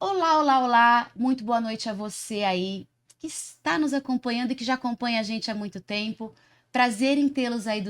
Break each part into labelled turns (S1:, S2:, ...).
S1: Olá, olá, olá! Muito boa noite a você aí que está nos acompanhando e que já acompanha a gente há muito tempo. Prazer em tê-los aí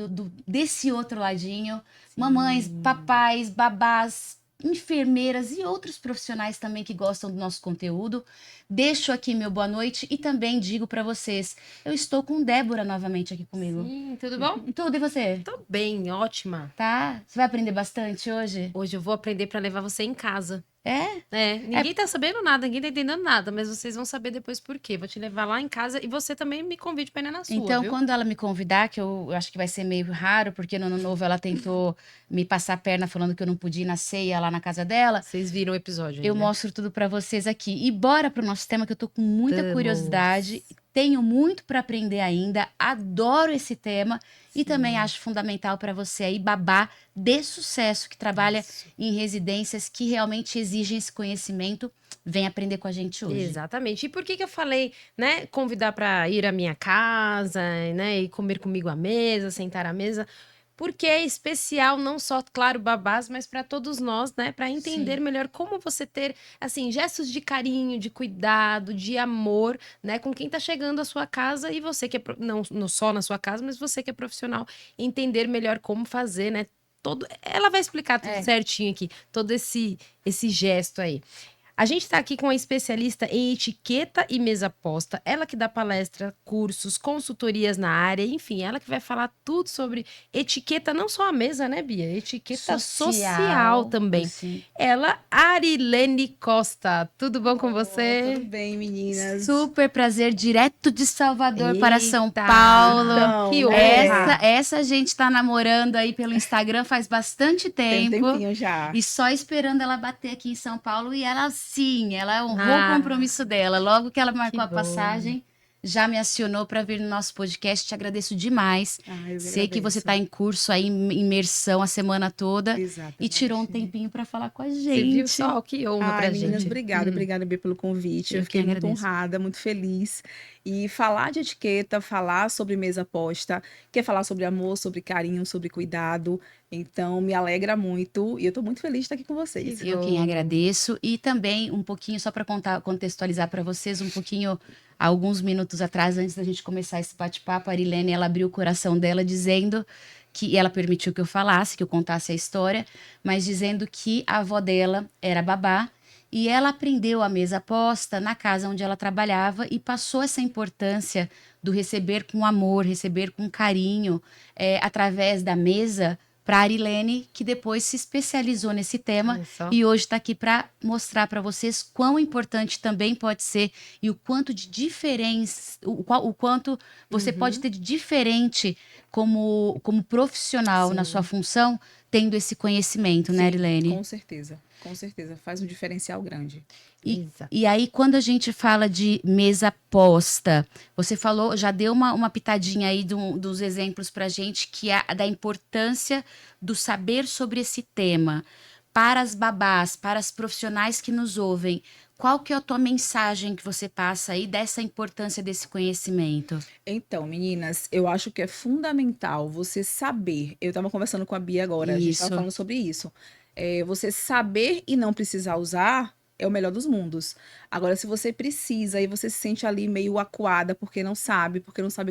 S1: desse outro ladinho. Mamães,
S2: Sim.
S1: papais, babás, enfermeiras e outros profissionais também que gostam do nosso conteúdo. Deixo aqui meu boa noite e também digo para vocês, eu estou com Débora novamente aqui comigo.
S2: Sim, tudo bom?
S1: Tudo, e você?
S2: Tô bem, ótima.
S1: Tá? Você vai aprender bastante hoje?
S2: Hoje eu vou aprender pra levar você em casa.
S1: É? É.
S2: Ninguém tá sabendo nada, ninguém tá entendendo nada, mas vocês vão saber depois por quê. Vou te levar lá em casa e você também me convide pra ir na sua,
S1: Então,
S2: viu?
S1: quando ela me convidar, que eu acho que vai ser meio raro, porque no ano novo ela tentou me passar a perna falando que eu não podia ir na ceia lá na casa dela,
S2: Vocês viram o episódio aí,
S1: eu
S2: né?
S1: mostro tudo pra vocês aqui. E bora pro nosso tema, que eu tô com muita curiosidade,
S2: Vamos.
S1: tenho muito pra aprender ainda, adoro esse tema e também
S2: Sim,
S1: acho fundamental pra você aí, babá de sucesso, que trabalha
S2: isso.
S1: em residências que realmente exigem esse conhecimento. Vem aprender com a gente hoje.
S2: Exatamente. E por que que eu falei, né, convidar para ir à minha casa, né, e comer comigo à mesa, sentar à mesa? Porque é especial não só, claro, babás, mas para todos nós, né, para entender
S1: Sim.
S2: melhor como você ter, assim, gestos de carinho, de cuidado, de amor, né, com quem tá chegando à sua casa e você que é não só na sua casa, mas você que é profissional, entender melhor como fazer, né? Ela vai explicar tudo
S1: É.
S2: certinho aqui, todo esse gesto aí. A gente está aqui com a especialista em etiqueta e mesa posta, ela que dá palestra, cursos, consultorias na área, enfim, ela que vai falar tudo sobre etiqueta, não só a mesa, né, Bia? Etiqueta social
S1: Social,
S2: também.
S1: assim.
S2: Ela, Arilene Costa, tudo bom com
S3: Oh, tudo
S2: você?
S3: bem, meninas?
S1: Super prazer, direto de Salvador para São
S2: Eita,
S1: Paulo.
S3: Então,
S2: que
S1: Essa,
S2: honra!
S3: né?
S1: essa a gente tá namorando aí pelo Instagram faz bastante
S3: Tem um
S1: tempo
S3: tempinho já.
S1: e só esperando ela bater aqui em São Paulo e ela sim, ela honrou o
S2: Ah,
S1: compromisso dela. Logo que ela
S2: que
S1: marcou a
S2: bom.
S1: passagem, já me acionou para vir no nosso podcast. Te agradeço demais.
S3: Ah, eu que
S1: Sei que você
S3: agradeço.
S1: está em curso aí, em imersão a semana toda e tirou um
S3: Exatamente.
S1: tempinho para falar com a
S2: Você viu
S1: gente.
S2: só que honra
S3: Ai,
S2: pra
S3: meninas,
S2: gente.
S3: obrigada, obrigada, Bia, pelo convite. Eu
S1: Eu quem
S3: fiquei muito
S1: agradeço.
S3: honrada, muito feliz. E falar de etiqueta, falar sobre mesa posta, quer falar sobre amor, sobre carinho, sobre cuidado. Então, me alegra muito e eu tô muito feliz de estar aqui com
S2: Que
S3: vocês.
S1: Eu quem
S2: bom.
S1: agradeço e também um pouquinho só para contextualizar para vocês um pouquinho alguns minutos atrás antes da gente começar esse bate-papo, a Arilene ela abriu o coração dela dizendo que ela permitiu que eu falasse, que eu contasse a história, mas dizendo que a avó dela era babá e ela aprendeu a mesa posta na casa onde ela trabalhava e passou essa importância do receber com amor, receber com carinho, através da mesa para a Arilene, que depois se especializou nesse tema
S2: Olha só.
S1: e hoje está aqui para mostrar para vocês quão importante também pode ser e o quanto de diferença, o quanto você pode
S2: Uhum,
S1: ter de diferente como profissional na sua
S3: Sim.
S1: função, tendo esse conhecimento, né,
S3: Sim,
S1: Arilene?
S3: com certeza. Com certeza. Faz um diferencial grande.
S1: E,
S2: exato.
S1: e aí, quando a gente fala de mesa posta, você falou, já deu uma pitadinha aí dos exemplos para gente, que é da importância do saber sobre esse tema. Para as babás, para as profissionais que nos ouvem, qual que é a tua mensagem que você passa aí dessa importância desse conhecimento?
S3: Então, meninas, eu acho que é fundamental você saber. Eu estava conversando com a Bia agora, a gente estava
S1: Isso.
S3: falando sobre isso. Você saber e não precisar usar é o melhor dos mundos. Agora, se você precisa e você se sente ali meio acuada porque não sabe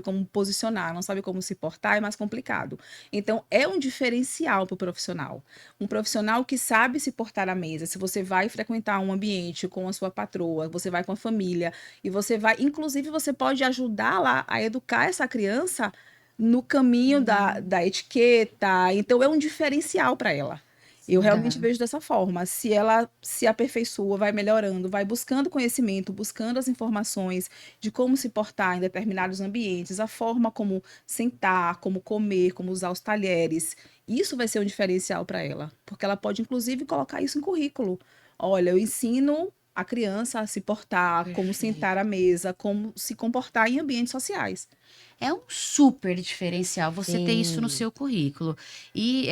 S3: como posicionar, não sabe como se portar, é mais complicado. Então, é um diferencial para o profissional. Um profissional que sabe se portar à mesa. Se você vai frequentar um ambiente com a sua patroa, você vai com a família e você vai, inclusive, você pode ajudar lá a educar essa criança no caminho da etiqueta. Então, é um diferencial para ela. Eu realmente
S1: Tá.
S3: vejo dessa forma. Se ela se aperfeiçoa, vai melhorando, vai buscando conhecimento, buscando as informações de como se portar em determinados ambientes, a forma como sentar, como comer, como usar os talheres. Isso vai ser um diferencial para ela, porque ela pode, inclusive, colocar isso em currículo. Olha, eu ensino a criança a se portar, como sentar
S1: Perfeito.
S3: à mesa, como se comportar em ambientes sociais.
S1: É um super diferencial você ter isso no
S2: Sim,
S1: seu currículo. E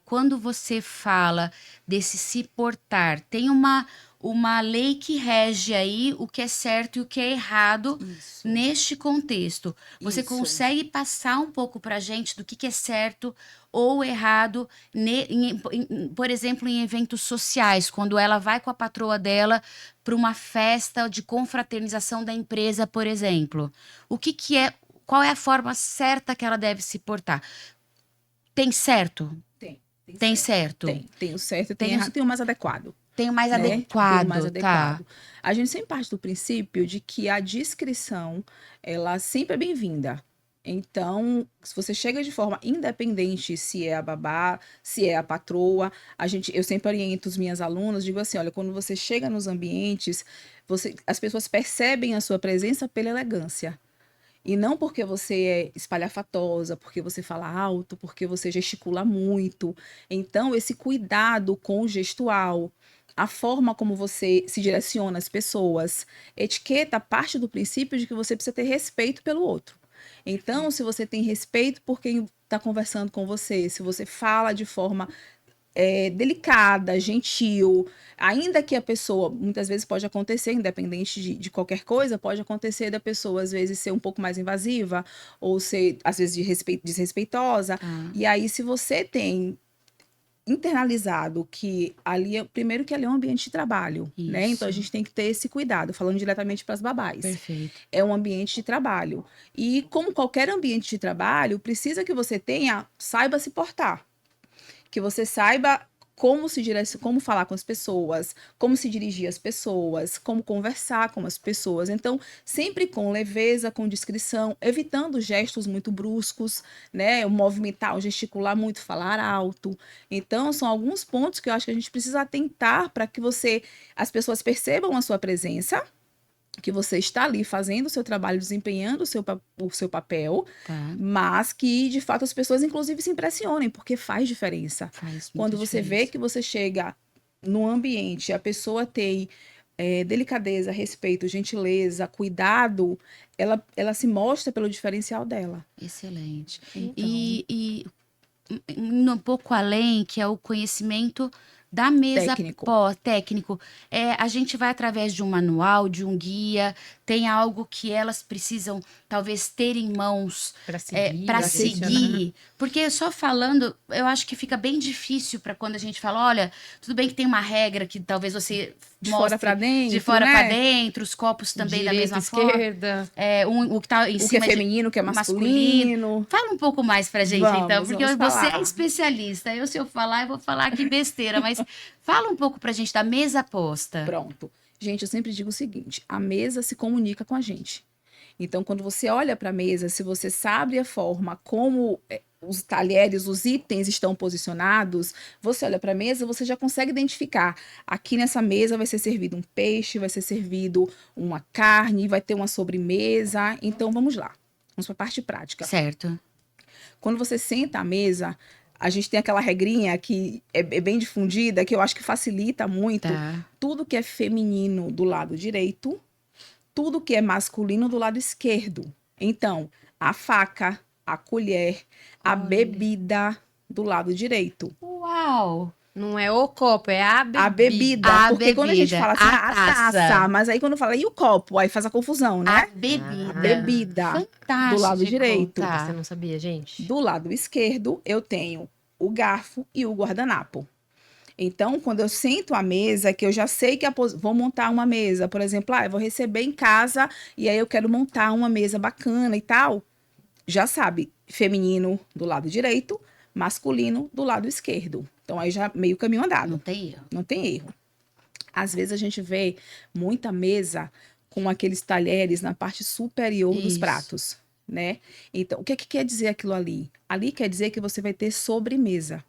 S1: quando você fala desse se portar, tem uma lei que rege aí o que é certo e o que é errado
S3: Isso,
S1: neste contexto. Você
S3: isso.
S1: consegue passar um pouco para a gente do que é certo ou errado, por exemplo, em eventos sociais, quando ela vai com a patroa dela para uma festa de confraternização da empresa, por exemplo. Qual é a forma certa que ela deve se portar? Tem certo? Tem certo.
S3: Tem o certo e
S1: Tem
S3: tem
S1: o-
S3: errado, tem o mais adequado.
S1: Tem o mais
S3: Né? Tem o
S1: adequado,
S3: mais
S1: tá?
S3: adequado. A gente sempre parte do princípio de que a discrição, ela sempre é bem-vinda. Então, se você chega de forma independente, se é a babá, se é a patroa, eu sempre oriento as minhas alunas, digo assim, olha, quando você chega nos ambientes, as pessoas percebem a sua presença pela elegância. E não porque você é espalhafatosa, porque você fala alto, porque você gesticula muito. Então, esse cuidado com o gestual, a forma como você se direciona às pessoas, etiqueta parte do princípio de que você precisa ter respeito pelo outro. Então, se você tem respeito por quem está conversando com você, se você fala de forma delicada, gentil, ainda que a pessoa, muitas vezes pode acontecer, independente de qualquer coisa, pode acontecer da pessoa, às vezes, ser um pouco mais invasiva, ou ser, às vezes, desrespeitosa. E aí, se você tem internalizado que primeiro que ali é um ambiente de trabalho, né? Então, a
S1: Isso.
S3: gente tem que ter esse cuidado, falando diretamente para as babás.
S1: Perfeito.
S3: É um ambiente de trabalho. E, como qualquer ambiente de trabalho, precisa que você saiba se portar. Que você saiba como falar com as pessoas, como se dirigir às pessoas, como conversar com as pessoas. Então, sempre com leveza, com discrição, evitando gestos muito bruscos, né? O movimentar, o gesticular muito, falar alto. Então, são alguns pontos que eu acho que a gente precisa atentar para que as pessoas percebam a sua presença, que você está ali fazendo o seu trabalho, desempenhando o seu papel,
S1: Tá.
S3: mas que, de fato, as pessoas, inclusive, se impressionem, porque faz diferença.
S1: Faz
S3: Quando
S1: muita
S3: você vê
S1: diferença.
S3: que você chega no ambiente, a pessoa tem delicadeza, respeito, gentileza, cuidado, ela se mostra pelo diferencial dela.
S1: Excelente.
S3: Então,
S1: E indo um pouco além, que é o conhecimento da mesa
S3: técnico.
S1: técnico. A gente vai através de um manual, de um guia, tem algo que elas precisam talvez ter em mãos
S2: Pra seguir,
S1: para
S2: direcionar.
S1: seguir. Porque só falando, eu acho que fica bem difícil para quando a gente fala, olha, tudo bem que tem uma regra que talvez você
S3: De
S1: mostre
S3: fora para dentro,
S1: de fora
S3: né?
S1: para dentro, os copos também da
S2: Direita,
S1: mesma forma.
S2: esquerda.
S1: O que tá em
S3: O que é
S1: cima de
S3: feminino, o que é masculino.
S1: Fala um pouco mais pra gente, então, porque
S3: Vamos
S1: você é
S3: falar.
S1: especialista. Se eu falar, eu vou falar aqui besteira, mas fala um pouco pra gente da mesa posta.
S3: Pronto. Gente, eu sempre digo o seguinte: a mesa se comunica com a gente. Então, quando você olha para a mesa, se você sabe a forma como os talheres, os itens estão posicionados, você olha para a mesa, você já consegue identificar. Aqui nessa mesa vai ser servido um peixe, vai ser servido uma carne, vai ter uma sobremesa. Então, vamos lá. Vamos para a parte prática.
S1: Certo.
S3: Quando você senta à mesa, a gente tem aquela regrinha que é bem difundida, que eu acho que facilita muito.
S1: Tá.
S3: Tudo que é feminino do lado direito, tudo que é masculino do lado esquerdo. Então, a faca, a colher, a
S1: Olha.
S3: bebida do lado direito.
S1: Uau!
S2: Não é o copo, é a bebida.
S3: A bebida.
S1: A
S3: Porque quando a gente
S1: bebida,
S3: fala assim,
S1: a
S3: a taça,
S1: taça.
S3: mas aí quando fala, e o copo? Aí faz a confusão,
S1: A
S3: né?
S1: bebida.
S3: A bebida.
S1: Fantástico.
S3: Do lado direito.
S1: Tá.
S2: Você não sabia, gente?
S3: Do lado esquerdo, eu tenho o garfo e o guardanapo. Então, quando eu sento à mesa, que eu já sei que vou montar uma mesa, por exemplo, eu vou receber em casa e aí eu quero montar uma mesa bacana e tal, já sabe, feminino do lado direito, masculino do lado esquerdo. Então, aí já meio caminho
S1: Não
S3: andado,
S1: tem erro.
S3: não tem erro. Às vezes a gente vê muita mesa com aqueles talheres na parte superior dos
S1: Isso.
S3: pratos, né? Então, o que quer dizer aquilo ali? Ali quer dizer que você vai ter sobremesa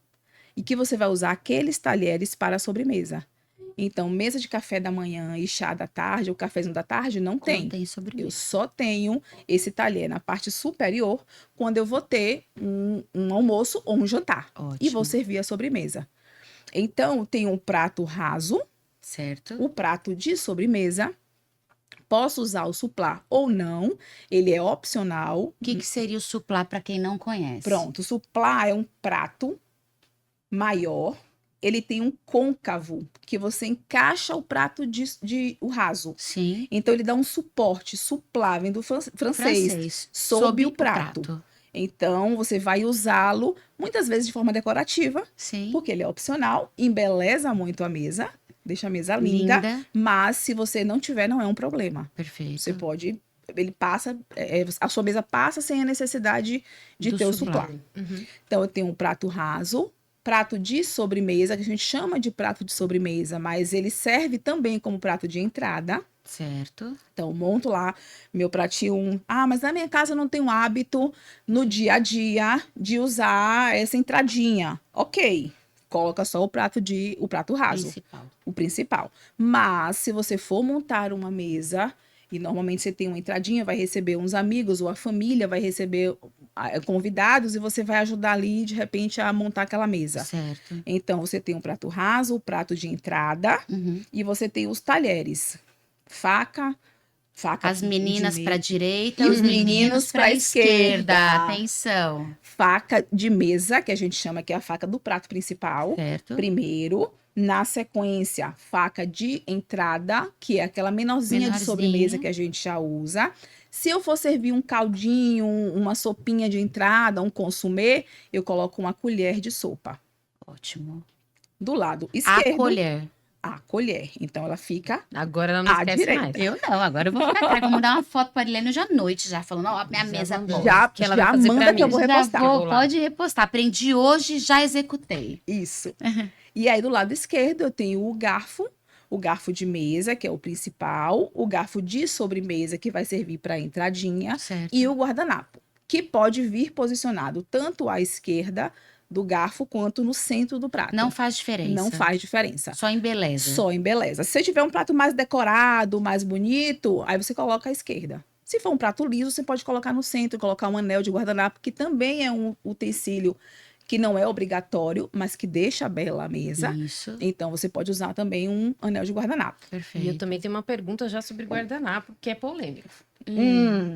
S3: e que você vai usar aqueles talheres para a sobremesa. Então, mesa de café da manhã e chá da tarde, ou cafezinho da tarde, não tem.
S1: Não tem sobremesa.
S3: Eu só tenho esse talher na parte superior quando eu vou ter um almoço ou um jantar.
S1: Ótimo.
S3: E vou servir a sobremesa. Então, tem um prato raso,
S1: Certo.
S3: o prato de sobremesa. Posso usar o suplá ou não, ele é opcional.
S1: O que seria o suplá para quem não conhece?
S3: Pronto, o suplá é um prato maior, ele tem um côncavo, que você encaixa o prato o raso.
S1: Sim.
S3: Então, ele dá um suporte, suplá, vem do francês, sob o prato. Então, você vai usá-lo muitas vezes de forma decorativa,
S1: Sim.
S3: porque ele é opcional, embeleza muito a mesa, deixa a mesa linda,
S1: Linda.
S3: mas se você não tiver, não é um problema.
S1: Perfeito.
S3: Você pode, ele passa, a sua mesa passa sem a necessidade de
S1: Do
S3: ter o
S1: suplá.
S3: suplá.
S2: Uhum.
S3: Então, eu tenho um prato raso, prato de sobremesa, que a gente chama de prato de sobremesa, mas ele serve também como prato de entrada.
S1: Certo.
S3: Então, eu monto lá meu pratinho. Ah, mas na minha casa eu não tenho hábito no dia a dia de usar essa entradinha. Ok, coloca só o prato raso,
S1: Principal.
S3: o principal. Mas se você for montar uma mesa, e normalmente você tem uma entradinha, vai receber uns amigos ou a família vai receber convidados e você vai ajudar ali, de repente, a montar aquela mesa.
S1: Certo.
S3: Então, você tem um prato raso, o prato de entrada
S1: Uhum.
S3: e você tem os talheres. Faca
S1: As meninas
S3: de
S1: para a
S3: mesa,
S1: direita,
S3: e
S1: os meninos para a esquerda.
S3: esquerda.
S1: Atenção.
S3: faca de mesa, que a gente chama que é a faca do prato principal,
S1: Certo.
S3: primeiro. Na sequência, faca de entrada, que é aquela menorzinha de sobremesa
S1: Menorzinha.
S3: que a gente já usa. Se eu for servir um caldinho, uma sopinha de entrada, um consumê, eu coloco uma colher de sopa.
S1: Ótimo.
S3: Do lado
S1: A
S3: esquerdo,
S1: colher.
S3: a colher. Então, ela fica
S2: Agora ela não
S3: à
S2: esquece
S3: direita.
S2: mais.
S1: Eu não, agora eu vou ficar cara. Vou mandar uma foto para Helene hoje à noite, já falando, ó, minha
S2: Já
S1: mesa
S2: mandou.
S1: boa.
S3: Já,
S2: que ela vai
S3: já
S2: fazer pra
S3: manda
S2: mim.
S3: que eu vou
S1: Já
S3: repostar.
S1: vou,
S2: Vou lá.
S1: pode repostar. Aprendi hoje, já executei.
S3: Isso. E aí, do lado esquerdo, eu tenho o garfo de mesa, que é o principal, o garfo de sobremesa, que vai servir para entradinha,
S1: Certo.
S3: e o guardanapo, que pode vir posicionado tanto à esquerda do garfo quanto no centro do prato.
S1: Não faz diferença.
S3: Não faz diferença.
S1: Só embeleza.
S3: Só embeleza. Se você tiver um prato mais decorado, mais bonito, aí você coloca à esquerda. Se for um prato liso, você pode colocar no centro, colocar um anel de guardanapo, que também é um utensílio que não é obrigatório, mas que deixa bela a mesa.
S1: Isso.
S3: Então, você pode usar também um anel de guardanapo.
S2: E eu
S1: Perfeito.
S2: também tenho uma pergunta já sobre guardanapo, que é polêmica.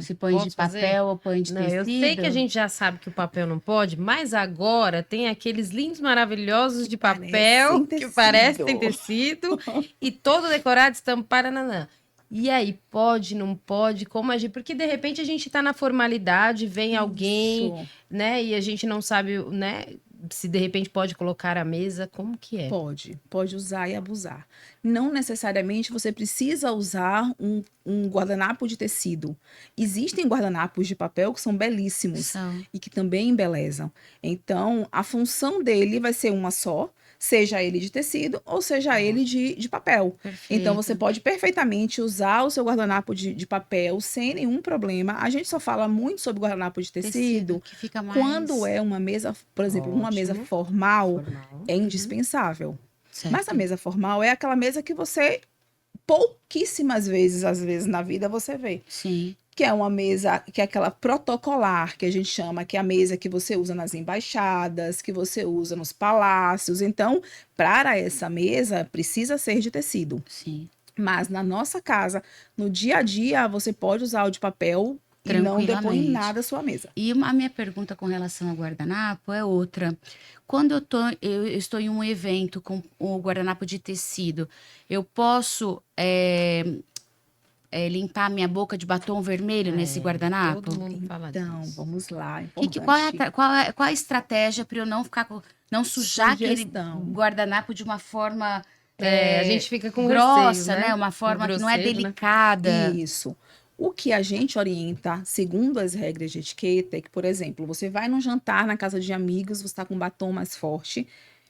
S1: Se põe de
S2: Posso fazer?
S1: papel ou põe de
S2: Não,
S1: tecido.
S2: eu sei que a gente já sabe que o papel não pode, mas agora tem aqueles lindos maravilhosos de papel que parecem tecido e todo decorado, estampado, nanã. E aí, pode, não pode, como agir? Porque de repente a gente tá na formalidade, vem alguém,
S3: Isso.
S2: né? E a gente não sabe, né? Se de repente pode colocar à mesa, como que é?
S3: Pode usar e abusar. Não necessariamente você precisa usar um guardanapo de tecido. Existem guardanapos de papel que são belíssimos
S1: São.
S3: e que também embelezam. Então, a função dele vai ser uma só, seja ele de tecido ou seja ele de papel.
S1: Perfeito.
S3: Então, você pode perfeitamente usar o seu guardanapo de papel sem nenhum problema. A gente só fala muito sobre guardanapo de tecido
S1: que fica mais...
S3: quando é uma mesa, por exemplo, uma mesa
S2: Ótimo.
S3: formal,
S2: Formal.
S3: é indispensável.
S1: Certo.
S3: Mas a mesa formal é aquela mesa que você pouquíssimas vezes, às vezes, na vida você vê.
S1: Sim.
S3: Que é uma mesa, que é aquela protocolar, que a gente chama, que é a mesa que você usa nas embaixadas, que você usa nos palácios. Então, para essa mesa, precisa ser de tecido.
S1: Sim.
S3: Mas na nossa casa, no dia a dia, você pode usar o de papel e não depõe
S1: Tranquilamente.
S3: nada à sua mesa.
S1: E a minha pergunta com relação ao guardanapo é outra. Quando eu estou em um evento com o guardanapo de tecido, eu posso limpar minha boca de batom vermelho nesse guardanapo?
S2: Todo mundo fala
S3: Então,
S2: disso.
S3: vamos lá.
S1: Qual é a estratégia para eu não sujar aquele
S3: Sugestão.
S1: guardanapo de uma forma
S2: A gente fica com
S1: grossa,
S2: receio,
S1: né? Uma forma que não é
S2: Grosseiro, né?
S1: delicada.
S3: Isso. O que a gente orienta, segundo as regras de etiqueta, é que, por exemplo, você vai num jantar na casa de amigos, você está com um batom mais forte.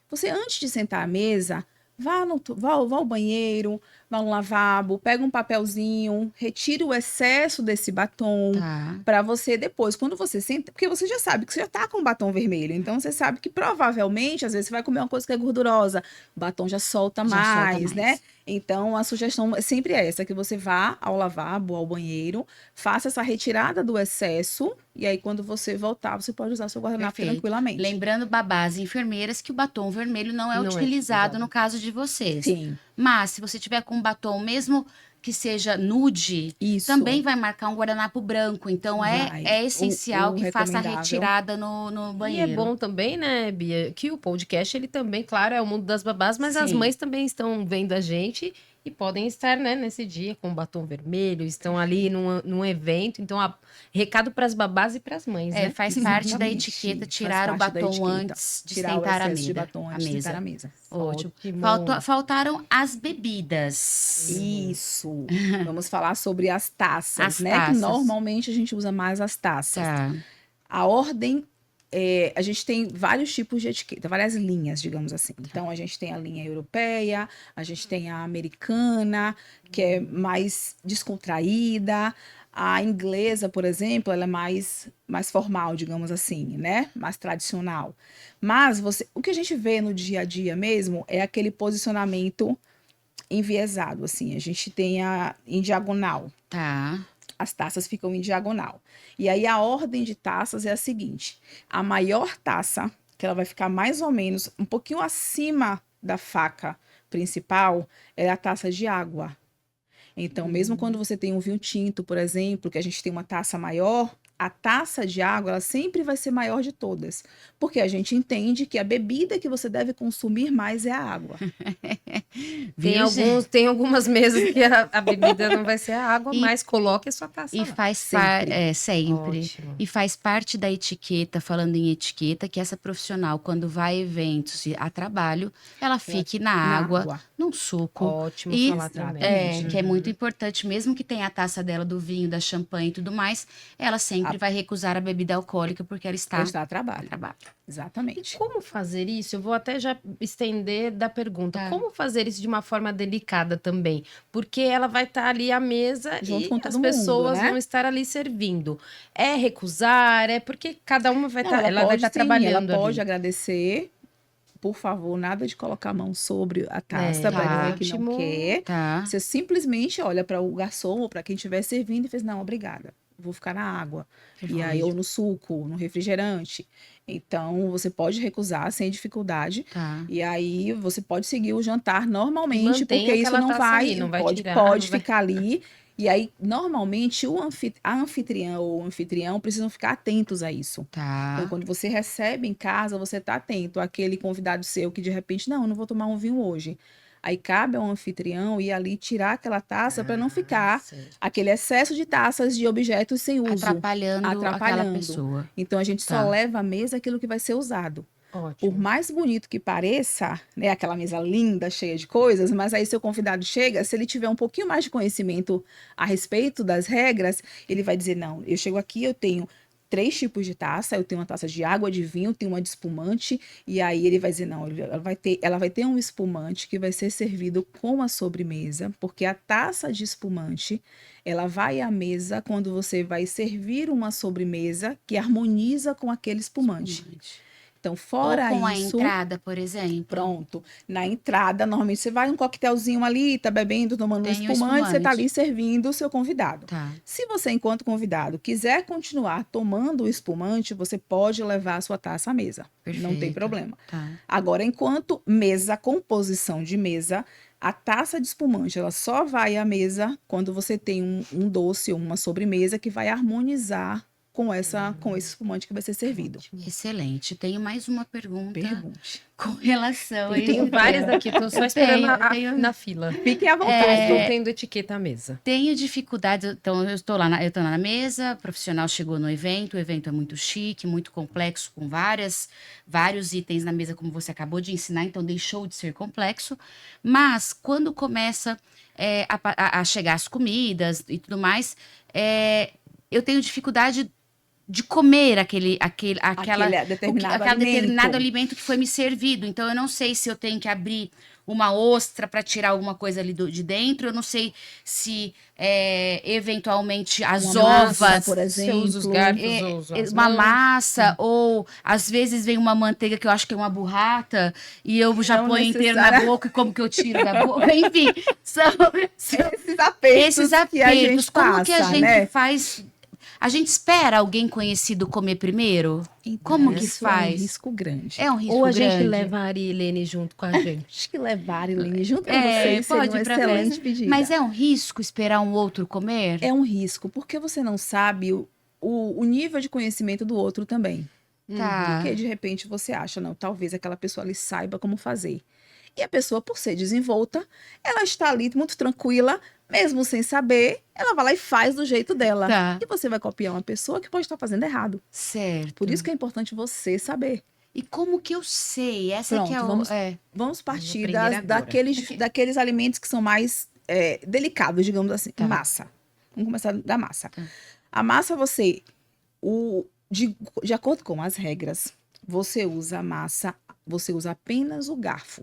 S3: Você, antes de sentar à mesa, vá ao banheiro, vá no lavabo, pega um papelzinho, retire o excesso desse batom.
S1: Tá.
S3: Para você depois, quando você senta, porque você já sabe que você já tá com batom vermelho, então você sabe que provavelmente, às vezes você vai comer uma coisa que é gordurosa, o batom já solta mais, né? Então a sugestão é sempre essa, que você vá ao lavabo, ao banheiro, faça essa retirada do excesso, e aí quando você voltar, você pode usar seu guardanapo
S1: Perfeito.
S3: tranquilamente.
S1: Lembrando, babás e enfermeiras, que o batom vermelho não é
S2: Não é
S1: utilizado
S2: utilizado.
S1: no caso de vocês.
S3: Sim,
S1: Mas, se você tiver com um batom, mesmo que seja nude,
S3: isso.
S1: também vai marcar um guardanapo branco. Então,
S3: Vai.
S1: é essencial
S3: O
S1: que faça a
S3: recomendável.
S1: retirada no
S2: E
S1: banheiro.
S2: é bom também, né, Bia, que o podcast, ele também, claro, é o mundo das babás, mas as
S1: Sim.
S2: mães também estão vendo a gente e podem estar, né, nesse dia com batom vermelho, estão ali num evento. Então, recado para as babás e para as mães, né?
S1: Faz parte da
S3: Exatamente.
S1: etiqueta
S3: Faz
S1: tirar o
S3: parte da
S1: batom
S3: etiqueta.
S1: antes de
S3: Tirar o
S1: sentar
S3: excesso de batom
S1: à
S3: antes de sentar
S1: mesa.
S3: à mesa.
S1: Ótimo.
S2: Ótimo.
S1: Faltaram as bebidas.
S3: Isso. Vamos falar sobre as taças,
S1: As
S3: né? Que
S1: taças.
S3: normalmente a gente usa mais as taças.
S1: Tá.
S3: A ordem, a gente tem vários tipos de etiqueta, várias linhas, digamos assim. Então, a gente tem a linha europeia, a gente tem a americana, que é mais descontraída. A inglesa, por exemplo, ela é mais formal, digamos assim, né? Mais tradicional. Mas o que a gente vê no dia a dia mesmo é aquele posicionamento enviesado, assim. A gente tem em diagonal.
S1: Tá.
S3: As taças ficam em diagonal. E aí a ordem de taças é a seguinte: a maior taça, que ela vai ficar mais ou menos um pouquinho acima da faca principal, é a taça de água. Então, mesmo quando você tem um vinho tinto, por exemplo, que a gente tem uma taça maior, a taça de água, ela sempre vai ser maior de todas. Porque a gente entende que a bebida que você deve consumir mais é a água.
S2: Tem algumas mesas que a bebida não vai ser a água, mas coloque a sua taça
S1: E
S2: lá.
S1: faz
S3: Sempre.
S1: sempre.
S2: Ótimo.
S1: E faz parte da etiqueta, falando em etiqueta, que essa profissional, quando vai a eventos e a trabalho, ela fique na água, num suco.
S2: Ótimo
S1: E
S2: falar também.
S1: que é muito importante, mesmo que tenha a taça dela do vinho, da champanhe e tudo mais, ela sempre vai recusar a bebida alcoólica porque ela está
S3: Ela está a
S1: a
S3: trabalho.
S1: trabalho.
S3: Exatamente.
S2: Como fazer isso? Eu vou até já estender da pergunta.
S1: Tá.
S2: Como fazer isso de uma forma delicada também? Porque ela vai estar ali à mesa
S3: Junto
S2: e
S3: com
S2: as
S3: todo mundo,
S2: pessoas
S3: né?
S2: vão estar ali servindo. É recusar? É porque cada uma vai
S3: Não,
S2: estar, ela vai estar
S3: sim,
S2: trabalhando
S3: ela pode
S2: ali.
S3: agradecer. Por favor, nada de colocar a mão sobre a taça para
S1: tá.
S3: dizer que não
S2: Ótimo.
S3: quer.
S1: Tá.
S3: Você simplesmente olha para o garçom ou para quem estiver servindo e fez: não, obrigada, vou ficar na água. E aí, ou no suco, no refrigerante. Então, você pode recusar sem dificuldade.
S1: Tá.
S3: E aí, você pode seguir o jantar
S2: E
S3: normalmente,
S2: mantém
S3: porque isso
S2: aquela
S3: não
S2: taça
S3: vai,
S2: ali, não vai
S3: pode,
S2: tirar,
S3: pode
S2: não vai-
S3: ficar ali. E aí, normalmente, a anfitriã ou o anfitrião precisam ficar atentos a isso. Então,
S1: Tá.
S3: quando você recebe em casa, você está atento àquele convidado seu que de repente, não, eu não vou tomar um vinho hoje. Aí cabe ao anfitrião ir ali tirar aquela taça para não ficar
S2: certo.
S3: aquele excesso de taças de objetos sem uso,
S1: Atrapalhando aquela
S3: atrapalhando.
S1: pessoa.
S3: Então a gente só
S1: Tá.
S3: leva à mesa aquilo que vai ser usado. Por
S2: Ótimo.
S3: mais bonito que pareça, né, aquela mesa linda, cheia de coisas, mas aí seu convidado chega, se ele tiver um pouquinho mais de conhecimento a respeito das regras, ele vai dizer: não, eu chego aqui, eu tenho 3 tipos de taça, eu tenho uma taça de água, de vinho, tenho uma de espumante, e aí ele vai dizer: não, ela vai ter um espumante que vai ser servido com a sobremesa, porque a taça de espumante, ela vai à mesa quando você vai servir uma sobremesa que harmoniza com aquele espumante. Então,
S1: Ou
S3: fora
S1: com a
S3: isso,
S1: entrada, por exemplo.
S3: pronto. Na entrada, normalmente você vai um coquetelzinho ali, tá bebendo, tomando um
S1: Tem o
S3: espumante, você tá
S1: espumante.
S3: ali servindo o seu convidado.
S1: Tá.
S3: Se você, enquanto convidado, quiser continuar tomando o espumante, você pode levar a sua taça à mesa. Não tem
S1: Perfeito.
S3: problema.
S1: Tá.
S3: Agora, enquanto mesa, composição de mesa, a taça de espumante, ela só vai à mesa quando você tem um doce ou uma sobremesa que vai harmonizar com esse espumante que vai ser servido.
S1: Excelente. Tenho mais uma pergunta
S3: Pergunte.
S1: com relação a
S2: Eu tenho
S1: esse
S2: várias
S1: tema.
S2: aqui, tô só
S1: Eu
S2: esperando
S1: tenho-
S2: na fila.
S3: Fiquem à vontade.
S2: Estou tendo etiqueta à mesa.
S1: Tenho dificuldade, então eu estou lá na mesa, o profissional chegou no evento, o evento é muito chique, muito complexo, com vários itens na mesa, como você acabou de ensinar, então deixou de ser complexo. Mas quando começa a chegar as comidas e tudo mais, eu tenho dificuldade de comer aquele determinado alimento que foi me servido. Então, eu não sei se eu tenho que abrir uma ostra para tirar alguma coisa ali de dentro. Eu não sei se, eventualmente, as
S3: Uma
S1: ovas...
S3: massa, por
S2: Você usa os
S3: exemplo.
S2: garfos, eu uso as
S1: uma
S2: mãos.
S1: massa, ou às vezes vem uma manteiga que eu acho que é uma burrata, e eu já
S3: Não
S1: ponho inteiro na
S3: necessária.
S1: boca, e como que eu tiro da boca? Enfim, são
S3: Esses apertos que a gente
S1: como que a
S3: passa,
S1: gente
S3: né?
S1: faz? A gente espera alguém conhecido comer primeiro? Como que
S3: Isso
S1: faz?
S3: É um risco grande.
S1: É um risco
S2: Ou a gente
S1: grande?
S2: leva a Ari e Helene junto com a gente.
S3: Acho que levar Helene junto com vocês seria
S1: pode
S3: uma
S1: ir pra
S3: excelente
S1: festa.
S3: pedida.
S1: Mas é um risco esperar um outro comer?
S3: É um risco, porque você não sabe o nível de conhecimento do outro também.
S1: Tá.
S3: Porque de repente você acha, não, talvez aquela pessoa ali saiba como fazer. E a pessoa, por ser desenvolta, ela está ali muito tranquila, mesmo sem saber, ela vai lá e faz do jeito dela.
S1: Tá.
S3: E você vai copiar uma pessoa que pode estar fazendo errado.
S1: Certo.
S3: Por isso que é importante você saber.
S1: E como que eu sei? Essa que é
S3: Pronto,
S1: o...
S3: vamos partir
S2: aprender agora.
S3: daqueles alimentos que são mais delicados, digamos assim.
S1: Tá.
S3: Massa. Vamos começar da massa.
S1: Tá.
S3: A massa, de acordo com as regras, você usa a massa, você usa apenas o garfo.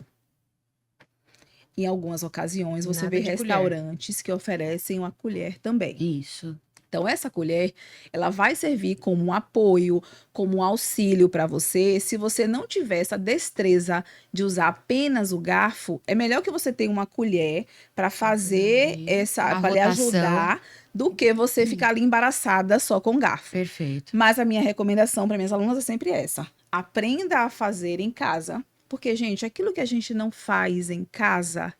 S3: Em algumas ocasiões, você
S2: Nada
S3: vê
S2: de colher.
S3: restaurantes que oferecem uma colher também.
S1: Isso.
S3: Então, essa colher, ela vai servir como um apoio, como um auxílio para você. Se você não tiver essa destreza de usar apenas o garfo, é melhor que você tenha uma colher para fazer
S1: Uma
S3: para lhe
S1: rotação.
S3: ajudar, do que você ficar ali embaraçada só com garfo.
S1: Perfeito.
S3: Mas a minha recomendação para minhas alunas é sempre essa: aprenda a fazer em casa. Porque, gente, aquilo que a gente não faz em casa,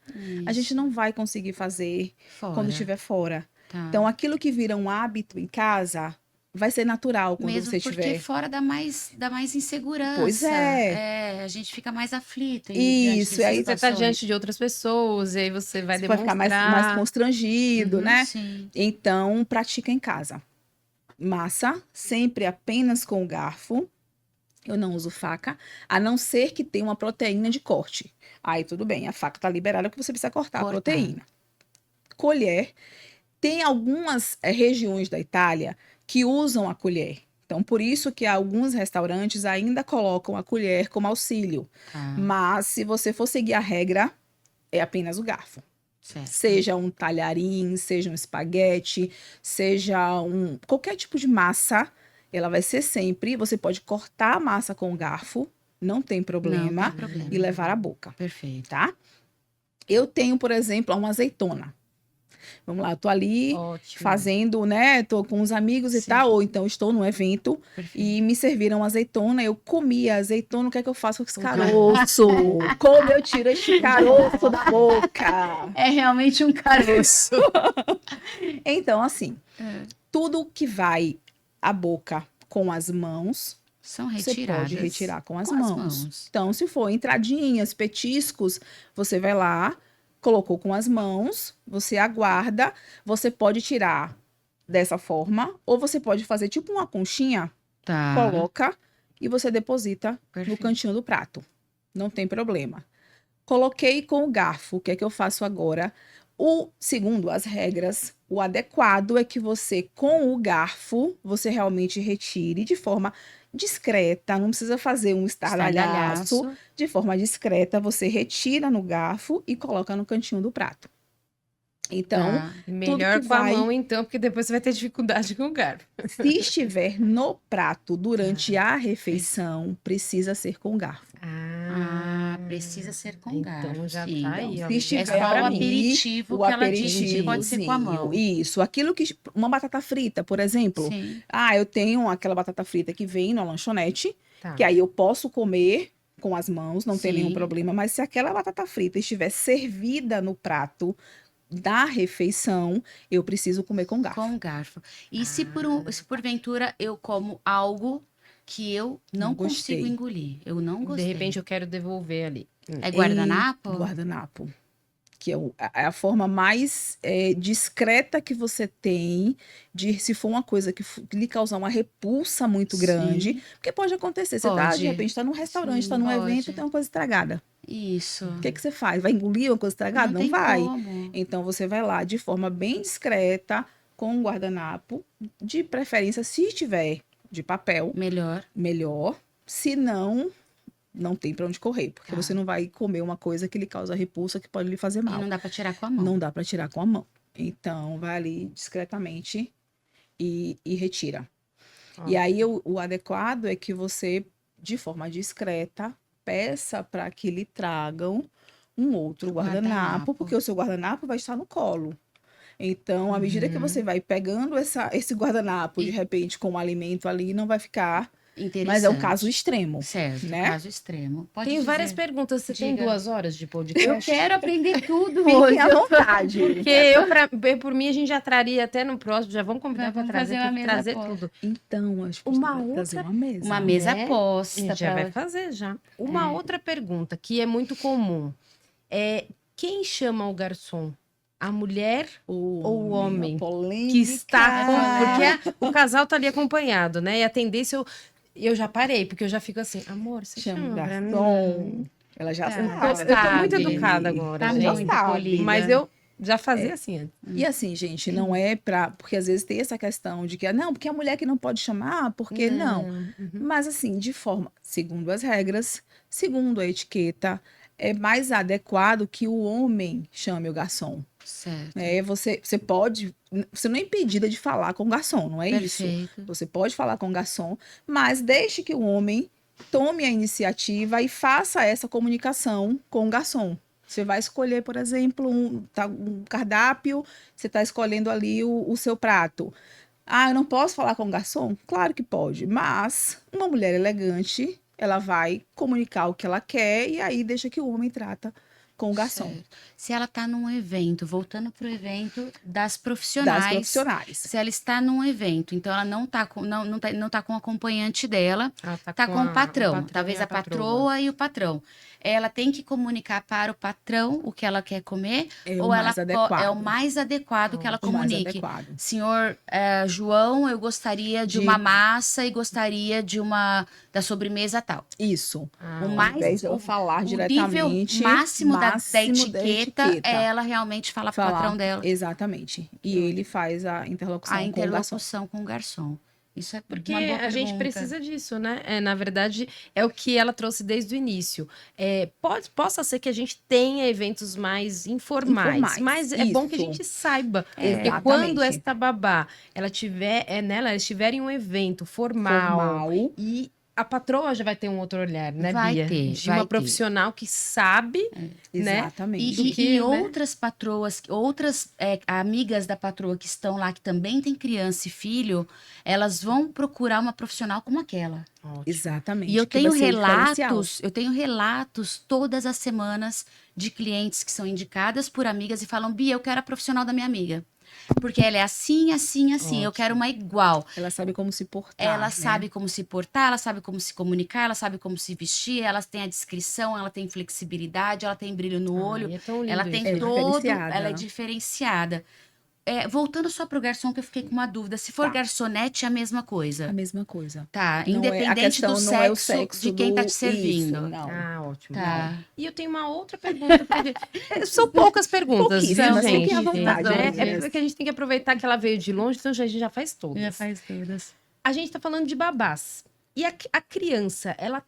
S3: a gente não vai conseguir fazer
S1: Fora.
S3: quando estiver fora.
S1: Tá.
S3: Então, aquilo que vira um hábito em casa vai ser natural quando
S1: Mesmo
S3: você
S1: porque
S3: estiver.
S1: fora dá mais insegurança.
S3: Pois é.
S1: A gente fica mais aflito.
S3: Isso, e aí
S2: Você tá diante de outras pessoas, e aí você vai
S3: Você vai ficar
S2: demonstrar.
S3: mais constrangido, né?
S1: Sim.
S3: Então, pratica em casa. Massa, sempre apenas com o garfo. Eu não uso faca, a não ser que tenha uma proteína de corte. Aí tudo bem, a faca tá liberada porque você precisa cortar a proteína. Colher. Tem algumas regiões da Itália que usam a colher. Então, por isso que alguns restaurantes ainda colocam a colher como auxílio.
S1: Tá.
S3: Mas, se você for seguir a regra, é apenas o garfo.
S1: Certo.
S3: Seja um talharim, seja um espaguete, seja qualquer tipo de massa, ela vai ser sempre. Você pode cortar a massa com o garfo, não tem problema,
S1: Não tem problema.
S3: e levar à boca,
S1: Perfeito.
S3: tá? Eu tenho, por exemplo, uma azeitona. Vamos lá, eu tô ali
S2: Ótimo.
S3: fazendo, né? Tô com os amigos e
S1: Sim.
S3: tal, ou então estou num evento
S1: Perfeito.
S3: e me serviram azeitona, eu comi a azeitona, o que é que eu faço com esse
S1: O
S3: caroço? Como eu tiro este caroço da boca?
S1: É realmente um caroço.
S3: Então, assim, tudo que vai à boca com as mãos,
S1: São
S3: você
S1: retiradas.
S3: pode retirar com as
S1: com as
S3: mãos.
S1: mãos.
S3: Então, se for entradinhas, petiscos, você vai lá, colocou com as mãos, você aguarda, você pode tirar dessa forma, ou você pode fazer tipo uma conchinha,
S1: Tá.
S3: coloca e você deposita no
S1: Perfeito.
S3: cantinho do prato. Não tem problema. Coloquei com o garfo, o que é que eu faço agora? Segundo as regras, o adequado é que você, com o garfo, você realmente retire de forma discreta, não precisa fazer um estardalhaço. De forma discreta, você retira no garfo e coloca no cantinho do prato. Então,
S1: Tá.
S2: Melhor
S3: que
S2: com a
S3: vai-
S2: mão, então, porque depois você vai ter dificuldade com o garfo.
S3: se estiver no prato durante a refeição, precisa ser com garfo.
S1: Ah, precisa ser com garfo.
S2: Então já
S1: sim.
S2: tá aí, ó.
S3: Se
S1: É
S3: estiver
S1: só o
S3: ali,
S1: aperitivo
S3: o
S1: que ela disse que pode ser com a mão.
S3: aperitivozinho, isso, aquilo que uma batata frita, por exemplo.
S1: Sim.
S3: Eu tenho aquela batata frita que vem na lanchonete,
S2: Tá.
S3: que aí eu posso comer com as mãos, não tem
S1: Sim.
S3: nenhum problema, mas se aquela batata frita estiver servida no prato da refeição, eu preciso comer com garfo.
S1: Com garfo. E se porventura eu como algo que eu não
S3: Não gostei.
S1: consigo engolir, eu não
S2: De
S1: gostei.
S2: repente eu quero devolver ali.
S1: É guardanapo?
S3: Guardanapo. Que é a forma mais discreta que você tem de, se for uma coisa que lhe causar uma repulsa muito
S1: Sim.
S3: grande, porque pode acontecer, você tá,
S1: Pode.
S3: de repente está num restaurante,
S1: Sim,
S3: está num
S1: pode.
S3: evento, tem uma coisa estragada.
S1: Isso.
S3: O que você faz? Vai engolir uma coisa estragada? Não
S1: tem
S3: vai.
S1: como.
S3: Então você vai lá de forma bem discreta, com um guardanapo, de preferência, se tiver de papel,
S1: Melhor.
S3: melhor. Se não, não tem para onde correr, porque
S1: Tá.
S3: você não vai comer uma coisa que lhe causa repulsa, que pode lhe fazer
S1: E
S3: mal.
S1: não dá pra tirar com a mão.
S3: Não dá para tirar com a mão. Então, vai ali discretamente e retira.
S2: Ó.
S3: E aí, o adequado é que você, de forma discreta, peça para que lhe tragam um outro guardanapo, porque o seu guardanapo vai estar no colo. Então, à medida que você vai pegando esse guardanapo, de repente, com o alimento ali, não vai ficar.
S1: Interessante.
S3: Mas é o caso extremo.
S1: Certo,
S3: né?
S1: caso extremo. Pode
S2: Tem várias
S1: dizer.
S2: perguntas. Você tem
S1: Diga.
S2: 2 horas de
S1: Eu
S2: podcast?
S1: quero aprender tudo
S3: Fiquem
S1: hoje.
S3: à vontade.
S2: Porque por mim, a gente já traria até no próximo. Já vamos convidar para
S1: Vamos
S2: trazer,
S1: fazer uma
S2: tem que
S1: mesa
S2: trazer
S1: posta.
S2: tudo.
S3: Então, acho que
S2: Uma
S3: você vai trazer
S2: outra-
S3: uma mesa.
S1: Uma mesa
S2: Né? A
S1: posta.
S2: gente já
S1: pra-
S2: vai fazer já. Uma outra pergunta que é muito comum. Quem chama o garçom? A mulher ou o homem?
S3: Polêmica.
S2: Que está... Porque o casal tá ali acompanhado, né? E a tendência, eu já parei, porque eu já fico assim, amor, você
S3: Chama o
S2: chama pra mim?
S3: garçom. Ela já
S1: Tá.
S3: sabe.
S2: Eu tô muito
S1: Sabe.
S2: educada agora,
S1: Tá
S2: gente.
S3: Já
S1: muito
S3: sabe.
S1: polida.
S2: Mas eu já fazia assim antes.
S3: E assim, gente, não é pra... Porque às vezes tem essa questão de que, não, porque a mulher que não pode chamar, porque não.
S2: Uhum.
S3: Mas assim, de forma, segundo as regras, segundo a etiqueta, é mais adequado que o homem chame o garçom.
S1: Certo.
S3: Você pode... Você não é impedida de falar com o garçom, não é isso?
S1: Perfeito.
S3: Você pode falar com o garçom, mas deixe que o homem tome a iniciativa e faça essa comunicação com o garçom. Você vai escolher, por exemplo, um cardápio, você está escolhendo ali o seu prato. Ah, eu não posso falar com o garçom? Claro que pode, mas uma mulher elegante, ela vai comunicar o que ela quer e aí deixa que o homem trata com o garçom.
S1: Certo. Se ela está num evento, voltando para o evento das
S3: Das
S1: profissionais.
S3: profissionais.
S1: Se ela está num evento, então ela não está com, não tá com o acompanhante dela,
S2: Ela
S1: tá com o patrão.
S2: e
S1: Talvez a patroa e o patrão. Ela tem que comunicar para o patrão o que ela quer comer,
S3: É
S1: ou
S3: o
S1: ela
S3: mais adequado.
S1: é o mais adequado que ela
S3: O mais
S1: comunique.
S3: adequado.
S1: Senhor João, eu gostaria de uma massa e gostaria de da sobremesa tal.
S3: Isso.
S2: Ah,
S1: O
S3: Ao
S1: mais-
S3: invés de ela falar
S1: O
S3: diretamente,
S1: nível máximo da
S3: máximo
S1: etiqueta é ela realmente falar pro patrão dela.
S3: Exatamente. E ele faz a interlocução
S1: A
S3: com o garçom.
S1: interlocução com o garçom. Isso é
S2: Porque
S1: uma boa
S2: a gente
S1: pergunta.
S2: precisa disso, né? Na verdade, é o que ela trouxe desde o início. Possa ser que a gente tenha eventos mais informais, mas é bom que a
S3: isso.
S2: gente saiba. Porque
S3: Exatamente.
S2: quando esta babá, ela elas tiverem um evento formal, e a patroa já vai ter um outro olhar, né,
S1: Vai
S2: Bia?
S1: ter,
S2: De
S1: vai
S2: uma
S1: ter.
S2: profissional que sabe, né?
S3: Exatamente.
S2: do que,
S1: E
S2: né?
S1: outras patroas, outras amigas da patroa que estão lá, que também têm criança e filho, elas vão procurar uma profissional como aquela.
S2: Ótimo.
S3: Exatamente.
S1: E eu
S3: que
S1: tenho
S3: vai ser o diferencial.
S1: relatos todas as semanas de clientes que são indicadas por amigas e falam: Bia, eu quero a profissional da minha amiga. Porque ela é assim, assim, assim. Eu
S2: Ótimo.
S1: quero uma igual.
S3: Ela sabe como se portar.
S1: Ela
S3: né?
S1: sabe como se portar, ela sabe como se comunicar, ela sabe como se vestir, ela tem a descrição, ela tem flexibilidade, ela tem brilho no olho,
S2: Ai, é tão lindo
S1: ela tem
S2: isso.
S3: diferenciada.
S1: ela é diferenciada. Voltando só pro garçom, que eu fiquei com uma dúvida. Se for
S3: Tá.
S1: garçonete, é a mesma coisa.
S3: A mesma coisa.
S1: Tá,
S3: Não é- a
S1: independente
S3: questão
S1: do
S3: não é o
S1: sexo,
S3: sexo
S1: de quem tá te
S3: do-
S1: servindo.
S3: Isso, não.
S2: Ah, ótimo.
S1: Tá.
S2: E eu tenho uma outra pergunta. São poucas perguntas,
S3: Pouquíssimas,
S2: viu, gente?
S3: fiquem à vontade,
S2: É
S3: meninas.
S2: porque a gente tem que aproveitar que ela veio de longe, então a gente já faz todas.
S1: Já faz todas.
S2: A gente tá falando de babás. E a criança, ela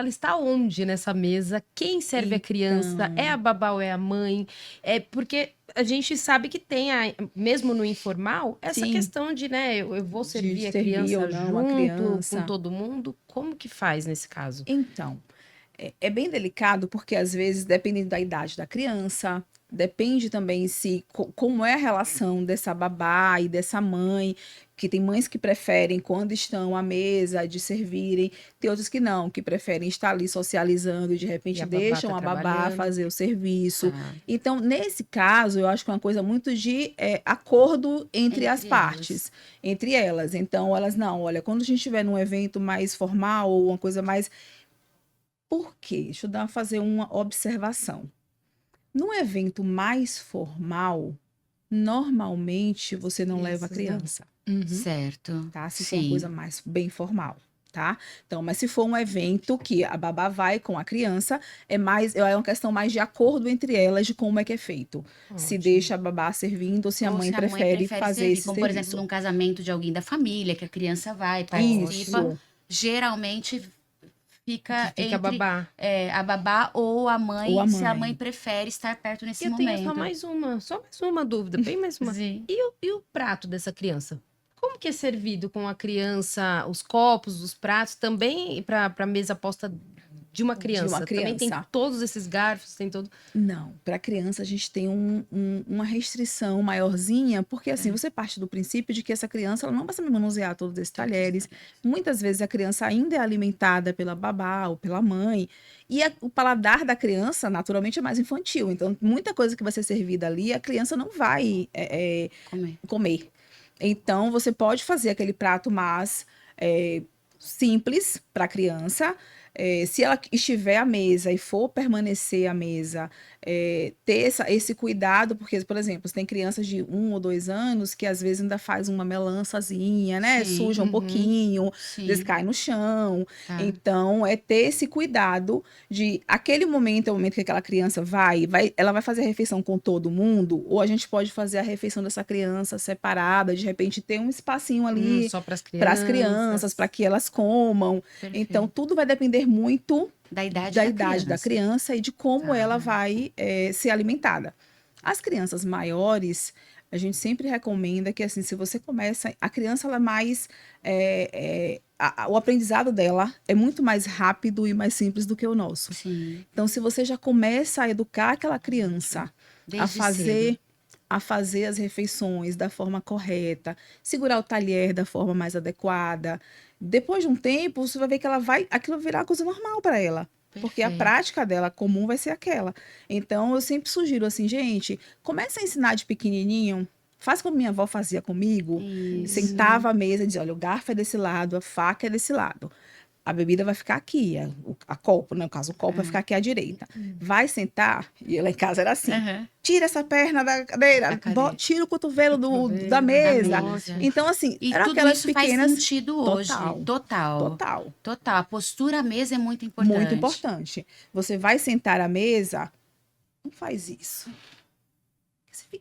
S2: está onde nessa mesa? Quem serve a criança? É a babá ou é a mãe? Porque a gente sabe que tem, mesmo no informal, essa
S3: Sim.
S2: questão de, né, eu vou servir a
S3: servir
S2: criança
S3: ou não a
S2: junto
S3: criança.
S2: com todo mundo. Como que faz nesse caso?
S3: Então, é bem delicado porque às vezes, dependendo da idade da criança, depende também como é a relação dessa babá e dessa mãe, que tem mães que preferem, quando estão à mesa, de servirem, tem outros que não, que preferem estar ali socializando e de repente
S2: E a babá
S3: deixam
S2: tá
S3: a babá
S2: trabalhando.
S3: fazer o serviço.
S1: Tá.
S3: Então, nesse caso, eu acho que é uma coisa muito de acordo entre as
S1: Entre
S3: partes, entre elas. Então, elas, não, olha, quando a gente estiver num evento mais formal ou uma coisa mais. Por quê? Deixa eu fazer uma observação. Num evento mais formal, normalmente você não leva a criança,
S1: Certo.
S3: tá? Se for uma
S1: Sim.
S3: coisa mais bem formal, tá? Então, mas se for um evento que a babá vai com a criança, é uma questão mais de acordo entre elas de como é que é feito. Se
S2: Ótimo.
S3: deixa a babá servindo ou se a
S1: Ou
S3: mãe
S1: se
S3: prefere fazer
S1: servir,
S3: esse
S1: como, por
S3: serviço.
S1: exemplo, num casamento de alguém da família, que a criança vai, participa,
S3: Isso.
S1: geralmente fica
S2: Que fica
S1: entre
S2: babá.
S1: a babá ou a mãe,
S3: Ou a
S1: se a
S3: mãe.
S1: mãe prefere estar perto nesse
S2: E eu
S1: momento.
S2: tenho só mais uma dúvida, bem mais uma.
S1: Sim.
S2: E o prato dessa criança? Como que é servido com a criança, os copos, os pratos, também para a mesa posta de uma criança? Também tem
S3: criança.
S2: todos esses garfos, tem todo...
S3: Não, para criança a gente tem uma restrição maiorzinha, porque assim, você parte do princípio de que essa criança ela não vai saber manusear todos esses talheres. Muitas vezes a criança ainda é alimentada pela babá ou pela mãe, e o paladar da criança, naturalmente, é mais infantil. Então, muita coisa que vai ser servida ali, a criança não vai comer. Então, você pode fazer aquele prato mais simples para a criança, Se ela estiver à mesa e for permanecer à mesa, ter esse cuidado, porque, por exemplo, você tem crianças de 1 ou 2 anos que às vezes ainda faz uma melançazinha, né?
S1: Sim,
S3: Suja um pouquinho, às vezes
S1: sim,
S3: cai no chão.
S1: tá.
S3: Então, é ter esse cuidado de aquele momento, é o momento que aquela criança ela vai fazer a refeição com todo mundo, ou a gente pode fazer a refeição dessa criança separada, de repente ter um espacinho ali
S2: Só para as
S3: para as
S2: crianças.
S3: crianças, para que elas comam. Então,
S1: Perfeito.
S3: tudo vai depender muito
S1: Da idade
S3: da
S1: da
S3: idade da criança e de como
S2: Tá.
S3: ela vai ser alimentada. As crianças maiores, a gente sempre recomenda que, assim, se você começa. A criança, ela é mais. O aprendizado dela é muito mais rápido e mais simples do que o nosso.
S1: Sim,
S3: Então, se você já começa a educar aquela criança a
S1: desde
S3: fazer.
S1: cedo.
S3: A fazer as refeições da forma correta, segurar o talher da forma mais adequada. Depois de um tempo, você vai ver que aquilo vai virar uma coisa normal para ela. Porque a
S1: Perfeito.
S3: prática dela comum vai ser aquela. Então, eu sempre sugiro assim, gente, comece a ensinar de pequenininho. Faz como minha avó fazia comigo.
S1: Isso.
S3: Sentava à mesa e dizia, olha, o garfo é desse lado, a faca é desse lado. A bebida vai ficar aqui, a copo, né? No caso, o copo vai ficar aqui à direita. Vai sentar, e lá em casa era assim.
S1: Aham.
S3: Tira essa perna da cadeira,
S1: Da cadeira.
S3: tira o cotovelo
S2: Cotovelo
S3: da
S2: da
S3: mesa.
S1: mesa.
S3: Então, assim,
S1: E
S3: eram
S1: tudo
S3: aquelas
S1: isso faz
S3: pequenas.
S1: sentido hoje.
S3: Total,
S1: Total.
S3: total.
S1: Total. A postura à mesa é muito importante.
S3: Muito importante. Você vai sentar à mesa, não faz isso.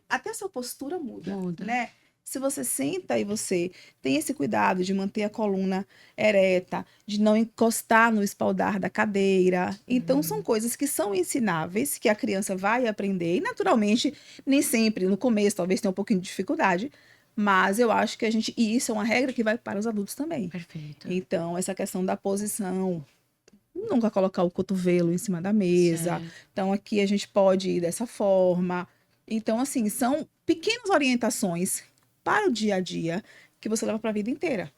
S3: Até a sua postura muda,
S1: Muda.
S3: né? Se você senta e você tem esse cuidado de manter a coluna ereta, de não encostar no espaldar da cadeira. Então, são coisas que são ensináveis, que a criança vai aprender. E, naturalmente, nem sempre, no começo, talvez tenha um pouquinho de dificuldade. Mas eu acho que e isso é uma regra que vai para os adultos também.
S1: Perfeito.
S3: Então, essa questão da posição, nunca colocar o cotovelo em cima da mesa.
S1: Certo.
S3: Então, aqui a gente pode ir dessa forma. Então, assim, são pequenas orientações para o dia a dia que você leva para a vida inteira.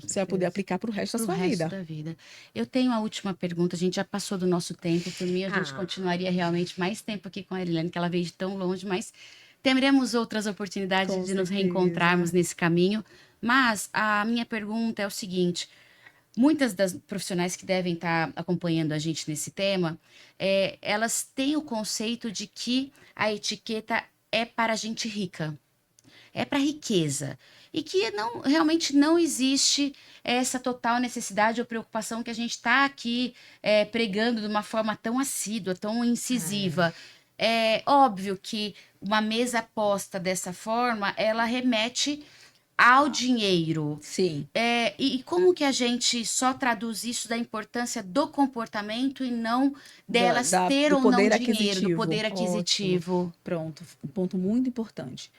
S3: Você vai poder aplicar para o resto da
S1: Pro
S3: sua
S1: resto
S3: vida.
S1: da vida. Eu tenho a última pergunta. A gente já passou do nosso tempo. Por mim, a gente continuaria realmente mais tempo aqui com a Erilane, que ela veio de tão longe, mas teremos outras oportunidades
S3: Com
S1: de nos
S3: certeza.
S1: reencontrarmos nesse caminho. Mas a minha pergunta é o seguinte: muitas das profissionais que devem estar acompanhando a gente nesse tema, elas têm o conceito de que a etiqueta é para gente rica, é para riqueza. E que realmente não existe essa total necessidade ou preocupação que a gente está aqui pregando de uma forma tão assídua, tão incisiva. É óbvio que uma mesa posta dessa forma, ela remete ao dinheiro.
S3: Sim.
S1: E como que a gente só traduz isso da importância do comportamento e não delas ter
S3: Do
S1: ou não
S3: poder
S1: dinheiro, do
S3: aquisitivo.
S1: poder aquisitivo?
S3: Pronto, um ponto muito importante.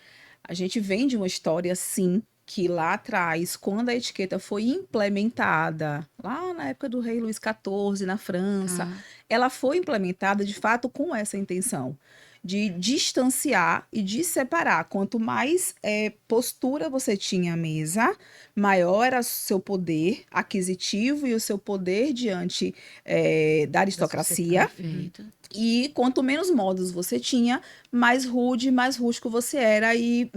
S3: A gente vem de uma história, sim, que lá atrás, quando a etiqueta foi implementada, lá na época do rei Luís XIV, na França,
S1: Tá.
S3: ela foi implementada de fato com essa intenção de distanciar e de separar. Quanto mais postura você tinha à mesa, maior era o seu poder aquisitivo e o seu poder diante da aristocracia.
S1: Perfeito.
S3: E quanto menos modos você tinha, mais rude, mais rústico você era e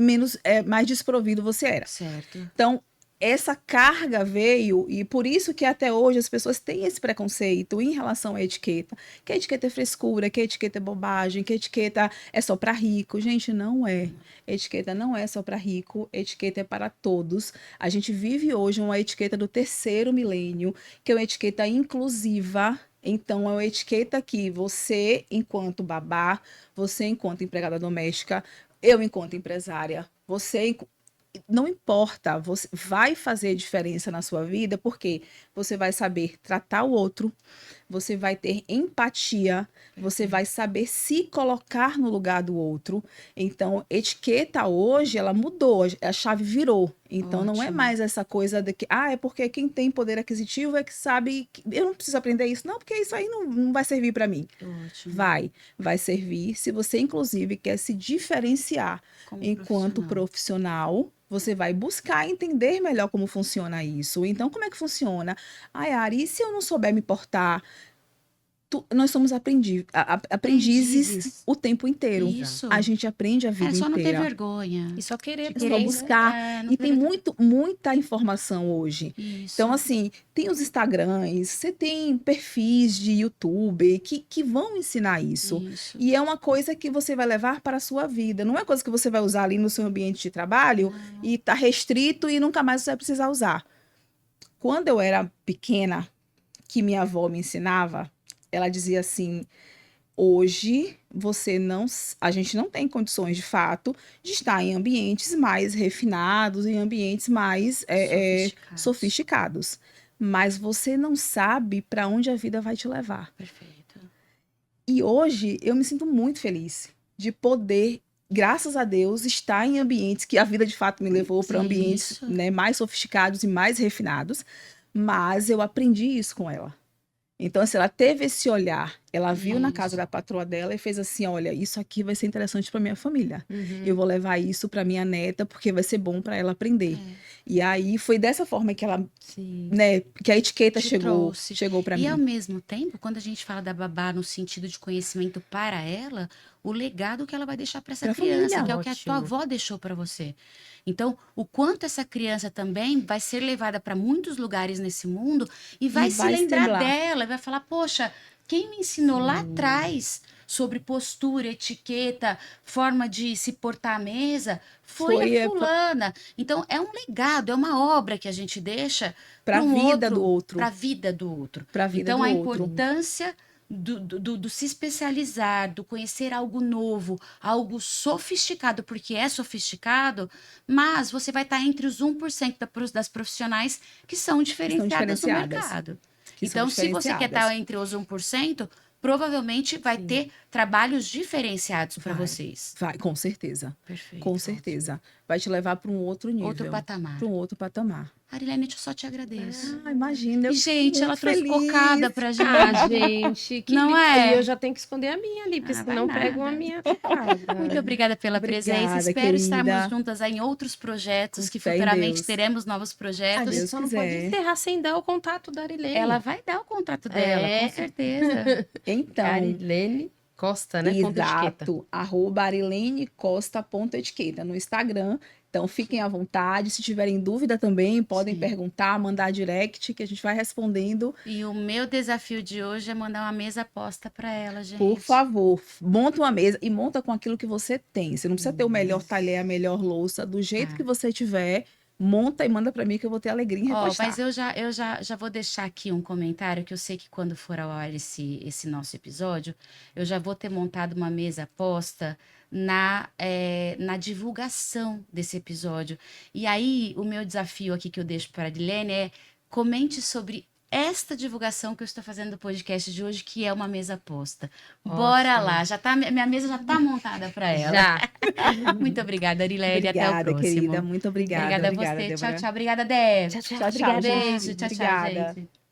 S3: mais desprovido você era.
S1: Certo.
S3: Então, essa carga veio, e por isso que até hoje as pessoas têm esse preconceito em relação à etiqueta. Que a etiqueta é frescura, que a etiqueta é bobagem, que a etiqueta é só para rico. Gente, não é. Etiqueta não é só para rico, etiqueta é para todos. A gente vive hoje uma etiqueta do terceiro milênio, que é uma etiqueta inclusiva. Então, é uma etiqueta que você, enquanto babá, você, enquanto empregada doméstica, eu, enquanto empresária, você, não importa, você vai fazer diferença na sua vida, porque você vai saber tratar o outro, você vai ter empatia, você vai saber se colocar no lugar do outro. Então, etiqueta hoje, ela mudou, a chave virou. Então, não é
S1: Ótimo.
S3: mais essa coisa de que, é porque quem tem poder aquisitivo é que sabe, eu não preciso aprender isso. Não, porque isso aí não vai servir para mim.
S1: Ótimo.
S3: Vai servir se você, inclusive, quer se diferenciar
S1: Como
S3: enquanto profissional. Você vai buscar entender melhor como funciona isso. Então, como é que funciona? Ari, e se eu não souber me portar? nós somos aprendizes
S1: Aprendizes.
S3: o tempo inteiro.
S1: Isso.
S3: A gente aprende a vida
S1: É só não ter
S3: inteira.
S1: vergonha.
S2: E só querer.
S3: É só buscar.
S1: Não
S3: E
S1: ter
S3: tem
S1: vergonha.
S3: muita informação hoje.
S1: Isso.
S3: Então, assim, tem os Instagrams, você tem perfis de YouTube que vão ensinar isso.
S1: Isso.
S3: E é uma coisa que você vai levar para a sua vida. Não é coisa que você vai usar ali no seu ambiente de trabalho e tá restrito e nunca mais você vai precisar usar. Quando eu era pequena, que minha avó me ensinava, ela dizia assim: hoje a gente não tem condições de fato de estar em ambientes mais refinados, em ambientes mais sofisticados. Mas você não sabe para onde a vida vai te levar.
S1: Perfeito.
S3: E hoje eu me sinto muito feliz de poder, graças a Deus, estar em ambientes que a vida de fato me levou para
S1: Sim,
S3: ambientes,
S1: isso.
S3: né, mais sofisticados e mais refinados. Mas eu aprendi isso com ela. Então, assim, ela teve esse olhar, ela viu na casa
S1: Isso.
S3: da patroa dela e fez assim: olha, isso aqui vai ser interessante para minha família.
S2: Uhum.
S3: Eu vou levar isso para minha neta porque vai ser bom para ela aprender. E aí foi dessa forma que ela,
S2: Sim.
S3: né, que a etiqueta
S1: Te
S3: chegou
S1: trouxe.
S3: para
S1: E ao
S3: mim.
S1: mesmo tempo, quando a gente fala da babá no sentido de conhecimento para ela, o legado que ela vai deixar para essa
S3: Pra
S1: criança,
S3: família.
S1: que é o que a tua
S2: Ótimo.
S1: avó deixou para você. Então, o quanto essa criança também vai ser levada para muitos lugares nesse mundo e vai se
S3: vai se
S1: lembrar
S3: lembrar.
S1: dela, e vai falar: poxa, quem me ensinou lá
S2: Sim.
S1: atrás sobre postura, etiqueta, forma de se portar à mesa, foi
S3: Foi
S1: a fulana. Então, é um legado, é uma obra que a gente deixa
S3: para
S1: para
S3: a
S1: um
S3: vida do
S1: outro,
S3: outro.
S1: para a vida do outro.
S3: Para a vida
S1: Então,
S3: do
S1: a
S3: outro.
S1: importância do se especializar, do conhecer algo novo, algo sofisticado, porque é sofisticado, mas você vai estar entre os 1% das profissionais que são diferenciadas no
S3: diferenciadas.
S1: mercado.
S3: Que são
S1: Então, se você quer estar
S3: diferenciadas.
S1: entre os 1%, provavelmente vai
S2: Sim.
S1: ter trabalhos diferenciados para
S3: Vai.
S1: vocês.
S3: Vai, com certeza.
S1: Perfeito.
S3: Com certeza. Vai te levar para um outro nível.
S1: Outro patamar.
S3: Para um outro patamar.
S1: Arilene, eu só te agradeço.
S3: Ah, imagina. Eu
S1: E, gente,
S3: fico
S1: ela
S3: muito
S1: trouxe
S3: feliz.
S1: cocada pra gente.
S2: Ah, gente, que
S1: Não
S2: lindo.
S1: é?
S2: E eu já tenho que esconder a minha ali, porque
S1: Ah, vai
S2: senão pegam a
S1: nada.
S2: minha cocada.
S1: Muito obrigada pela presença.
S3: Obrigada,
S1: Espero estarmos
S3: querida.
S1: juntas aí em outros projetos, que
S3: Com fé em
S1: futuramente
S3: Deus.
S1: teremos novos
S2: A
S1: projetos.
S2: gente
S3: Deus
S2: só não pode
S3: quiser.
S2: encerrar sem dar o contato da Arilene.
S1: Ela vai dar o contrato dela,
S2: É.
S1: com certeza.
S3: Então,
S2: Arilene Costa, né? Ponto etiqueta.
S3: exato. @arilenecosta.etiqueta no Instagram. Então, fiquem à vontade. Se tiverem dúvida também, podem
S1: Sim.
S3: perguntar, mandar direct, que a gente vai respondendo.
S1: E o meu desafio de hoje é mandar uma mesa posta para ela, gente.
S3: Por favor, monta uma mesa e monta com aquilo que você tem. Você não precisa ter o melhor talher, a melhor louça, do jeito
S1: Tá.
S3: que você tiver. Monta e manda para mim que eu vou ter alegria em
S1: Ó,
S3: repostar.
S1: mas eu já vou deixar aqui um comentário que eu sei que quando for ao ar esse nosso episódio, eu já vou ter montado uma mesa posta na divulgação desse episódio. E aí, o meu desafio aqui que eu deixo para a Adilene é: comente sobre esta divulgação que eu estou fazendo do podcast de hoje, que é uma mesa posta. Bora
S2: Ótimo.
S1: lá, minha mesa já está montada para ela.
S2: Já.
S1: Muito obrigada, Arilene. Até o
S3: Obrigada,
S1: próximo.
S3: querida. Muito obrigada.
S1: Obrigada a
S3: Obrigada,
S1: você. Tchau,
S3: Débora.
S1: tchau. Obrigada, Débora.
S2: Tchau, tchau.
S3: Tchau, tchau,
S2: Obrigada.
S3: gente.
S1: Beijo. Tchau, tchau,
S3: Obrigada.
S1: gente.